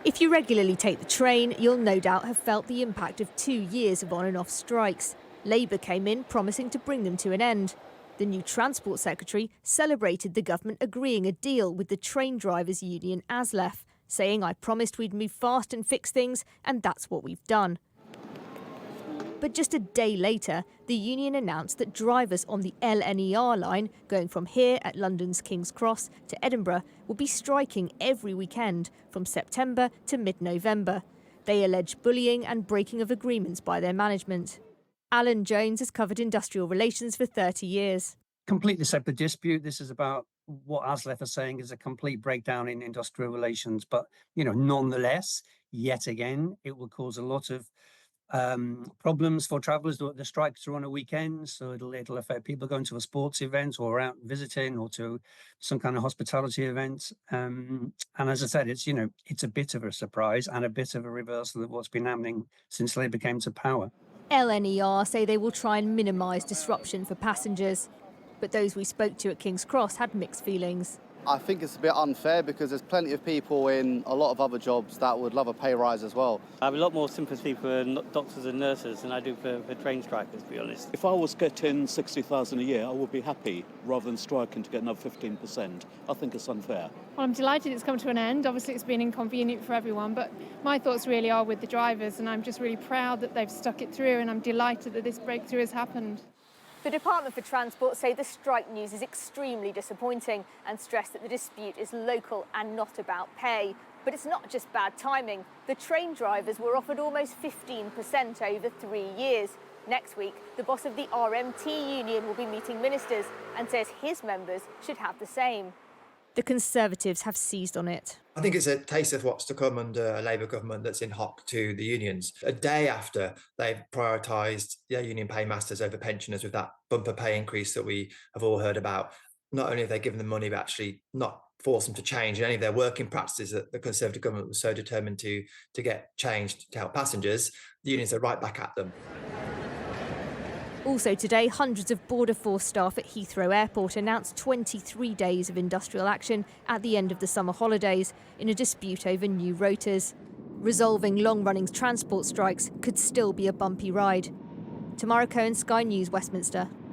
If you regularly take the train, you'll no doubt have felt the impact of 2 years of on and off strikes. Labour came in promising to bring them to an end. The new Transport Secretary celebrated the government agreeing a deal with the train drivers' union Aslef, saying, "I promised we'd move fast and fix things, and that's what we've done." But just a day later, the union announced that drivers on the LNER line, going from here at London's King's Cross to Edinburgh, will be striking every weekend from September to mid-November. They allege bullying and breaking of agreements by their management. Alan Jones has covered industrial relations for 30 years. Completely separate dispute. This is about what Aslef are saying is a complete breakdown in industrial relations. But, nonetheless, yet again, it will cause a lot of problems for travellers. The strikes are on a weekend, so it'll affect people going to a sports event or out visiting or to some kind of hospitality event. And as I said, it's a bit of a surprise and a bit of a reversal of what's been happening since Labour came to power. LNER say they will try and minimise disruption for passengers. But those we spoke to at King's Cross had mixed feelings. I think it's a bit unfair because there's plenty of people in a lot of other jobs that would love a pay rise as well. I have a lot more sympathy for doctors and nurses than I do for train strikers, to be honest. If I was getting 60,000 a year, I would be happy rather than striking to get another 15%. I think it's unfair. Well, I'm delighted it's come to an end. Obviously, it's been inconvenient for everyone, but my thoughts really are with the drivers, and I'm just really proud that they've stuck it through, and I'm delighted that this breakthrough has happened. The Department for Transport say the strike news is extremely disappointing and stress that the dispute is local and not about pay. But it's not just bad timing. The train drivers were offered almost 15% over 3 years. Next week, the boss of the RMT union will be meeting ministers and says his members should have the same. The Conservatives have seized on it. I think it's a taste of what's to come under a Labour government that's in hock to the unions. A day after they've prioritised their union paymasters over pensioners with that bumper pay increase that we have all heard about, not only have they given them money, but actually not forced them to change any of their working practices that the Conservative government was so determined to get changed to help passengers. The unions are right back at them. Also today, hundreds of Border Force staff at Heathrow Airport announced 23 days of industrial action at the end of the summer holidays in a dispute over new rotas. Resolving long-running transport strikes could still be a bumpy ride. Tamara Cohen, Sky News, Westminster.